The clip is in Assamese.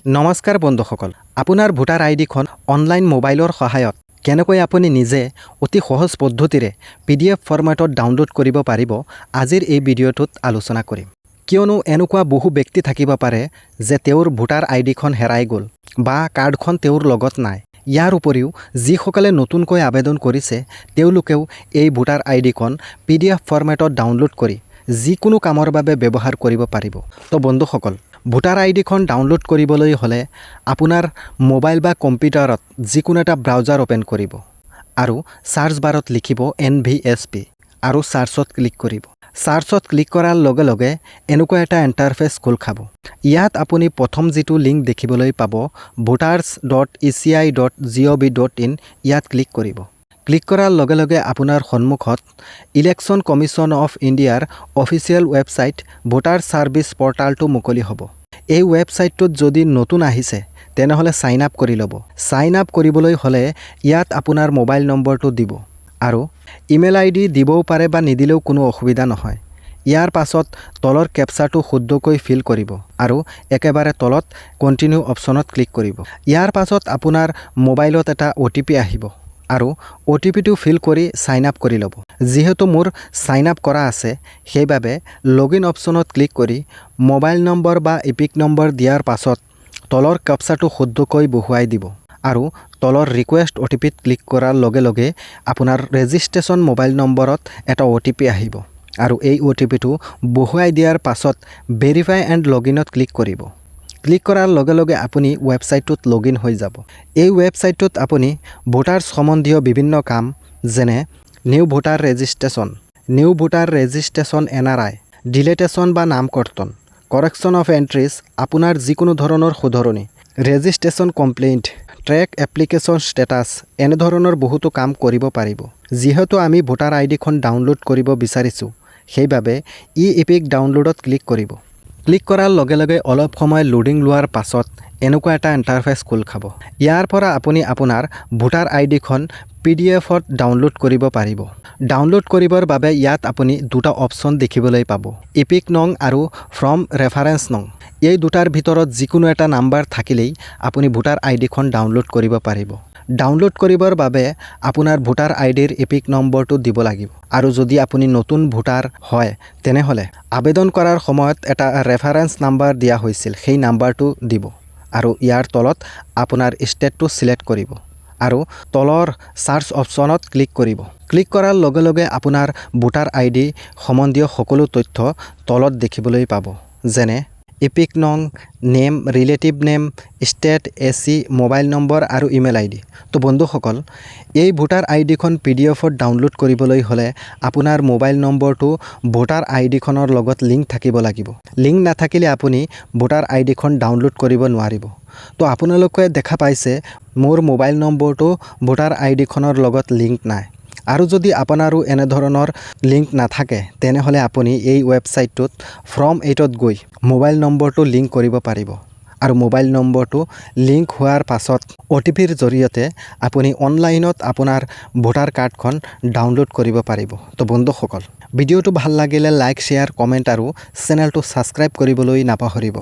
নমস্কাৰ বন্ধুসকল, আপোনাৰ ভোটাৰ আইডিখন অনলাইন মোবাইলৰ সহায়ত কেনেকৈ আপুনি নিজে অতি সহজ পদ্ধতিৰে PDF ফৰ্মেটত ডাউনলোড কৰিব পাৰিব আজিৰ এই ভিডিঅ'টোত আলোচনা কৰিম। কিয়নো এনেকুৱা বহু ব্যক্তি থাকিব পাৰে যে তেওঁৰ ভোটাৰ আইডিখন হেৰাই গ'ল বা কাৰ্ডখন তেওঁৰ লগত নাই। ইয়াৰ উপৰিও যিসকলে নতুনকৈ আবেদন কৰিছে তেওঁলোকেও এই ভোটাৰ আইডিখন PDF ফৰ্মেটত ডাউনলোড কৰি যিকোনো কামৰ বাবে ব্যৱহাৰ কৰিব পাৰিব। তো বন্ধুসকল, ভোটাৰ আইডিখন ডাউনলোড কৰিবলৈ হ'লে আপোনাৰ মোবাইল বা কম্পিউটাৰত যিকোনো এটা ব্ৰাউজাৰ ওপেন কৰিব আৰু সাৰ্চ বাৰত লিখিব NVSP আৰু সাৰ্চত ক্লিক কৰিব। সাৰ্চত ক্লিক কৰাৰ লগে লগে এনেকুৱা এটা ইণ্টাৰফেচ খোল খাব। ইয়াত আপুনি প্ৰথম যিটো লিংক দেখিবলৈ পাব voters.eci.gov.in ইয়াত ক্লিক কৰিব। ক্লিক কৰাৰ লগে লগে আপোনাৰ সন্মুখত ইলেকশ্যন কমিশ্যন অফ ইণ্ডিয়াৰ অফিচিয়েল ৱেবছাইট ভোটাৰ ছাৰ্ভিচ পৰ্টালটো মুকলি হ'ব। এই ৱেবছাইটটোত যদি নতুন আহিছে তেনেহ'লে ছাইন আপ কৰি ল'ব। ছাইন আপ কৰিবলৈ হ'লে ইয়াত আপোনাৰ মোবাইল নম্বৰটো দিব আৰু ইমেইল ID দিবও পাৰে বা নিদিলেও কোনো অসুবিধা নহয়। ইয়াৰ পাছত তলৰ কেপচাটো শুদ্ধকৈ ফিল কৰিব আৰু একেবাৰে তলত কণ্টিনিউ অপশ্যনত ক্লিক কৰিব। ইয়াৰ পাছত আপোনাৰ মোবাইলত এটা OTP আহিব আৰু OTPটো ফিল কৰি ছাইন আপ কৰি ল'ব। যিহেতু মোৰ ছাইন আপ কৰা আছে সেইবাবে লগইন অপশ্যনত ক্লিক কৰি মোবাইল নম্বৰ বা ইপিক নম্বৰ দিয়াৰ পাছত তলৰ কেপচাটো শুদ্ধকৈ বহুৱাই দিব আৰু তলৰ ৰিকুৱেষ্ট OTPত ক্লিক কৰাৰ লগে লগে আপোনাৰ ৰেজিষ্ট্ৰেশ্যন মোবাইল নম্বৰত এটা OTP আহিব আৰু এই OTPটো বহুৱাই দিয়াৰ পাছত ভেৰিফাই এণ্ড লগইনত ক্লিক কৰিব। ক্লিক কৰাৰ লগে লগে আপুনি ৱেবছাইটটোত লগইন হৈ যাব। এই ৱেবছাইটটোত আপুনি ভোটাৰ্ছ সম্বন্ধীয় বিভিন্ন কাম যেনে নিউ ভোটাৰ ৰেজিষ্ট্ৰেশ্যন NRI, ডিলেটেশ্যন বা নামকৰ্তন, কৰেকশ্যন অফ এণ্ট্ৰিজ, আপোনাৰ যিকোনো ধৰণৰ শুধৰণি, registration complaint, track application status এনেধৰণৰ বহুতো কাম কৰিব পাৰিব। যিহেতু আমি ভোটাৰ আইডিখন ডাউনলোড কৰিব বিচাৰিছোঁ সেইবাবে ইপিক ডাউনলোডত ক্লিক কৰিব। ক্লিক কৰাৰ লগে লগে অলপ সময় লোডিং লোৱাৰ পাছত এনেকুৱা এটা ইণ্টাৰফেচ খোল খাব। ইয়াৰ পৰা আপুনি আপোনাৰ ভোটাৰ আইডিখন PDFত ডাউনলোড কৰিব পাৰিব। ডাউনলোড কৰিবৰ বাবে ইয়াত আপুনি দুটা অপশ্যন দেখিবলৈ পাব, ইপিক নং আৰু ফ্ৰম ৰেফাৰেন্স নং। এই দুটাৰ ভিতৰত যিকোনো এটা নাম্বাৰ থাকিলেই আপুনি ভোটাৰ আইডিখন ডাউনলোড কৰিব পাৰিব। ডাউনলোড কৰিবৰ বাবে আপোনাৰ ভোটাৰ আইডিৰ ইপিক নম্বৰটো দিব লাগিব আৰু যদি আপুনি নতুন ভোটাৰ হয় তেনেহ'লে আবেদন কৰাৰ সময়ত এটা ৰেফাৰেন্স নাম্বাৰ দিয়া হৈছিল সেই নাম্বাৰটো দিব আৰু ইয়াৰ তলত আপোনাৰ ষ্টেটটো চিলেক্ট কৰিব আৰু তলৰ সাৰ্চ অপশ্যনত ক্লিক কৰিব। ক্লিক কৰাৰ লগে লগে আপোনাৰ ভোটাৰ আইডি সম্বন্ধীয় সকলো তথ্য তলত দেখিবলৈ পাব, যেনে ইপিক নং, name, relative name, state, AC, mobile number আৰু ইমেইল ID। তো বন্ধুসকল, এই ভোটাৰ আইডিখন PDFত ডাউনলোড কৰিবলৈ হ'লে আপোনাৰ মোবাইল নম্বৰটো ভোটাৰ আইডিখনৰ লগত লিংক থাকিব লাগিব। লিংক নাথাকিলে আপুনি ভোটাৰ আইডিখন ডাউনলোড কৰিব নোৱাৰিব। তো আপোনালোকে দেখা পাইছে মোৰ মোবাইল নম্বৰটো ভোটাৰ আইডিখনৰ লগত লিংক নাই। আৰু যদি আপোনাৰো এনেধৰণৰ লিংক নাথাকে তেনেহ'লে আপুনি এই ৱেবছাইটটোত ফৰ্ম 8ত গৈ মোবাইল নম্বৰটো লিংক কৰিব পাৰিব আৰু মোবাইল নম্বৰটো লিংক হোৱাৰ পাছত OTPৰ জৰিয়তে আপুনি অনলাইনত আপোনাৰ ভোটাৰ কাৰ্ডখন ডাউনলোড কৰিব পাৰিব। তো বন্ধুসকল, ভিডিঅ'টো ভাল লাগিলে লাইক, শ্বেয়াৰ, কমেণ্ট আৰু চেনেলটো ছাবস্ক্ৰাইব কৰিবলৈ নাপাহৰিব।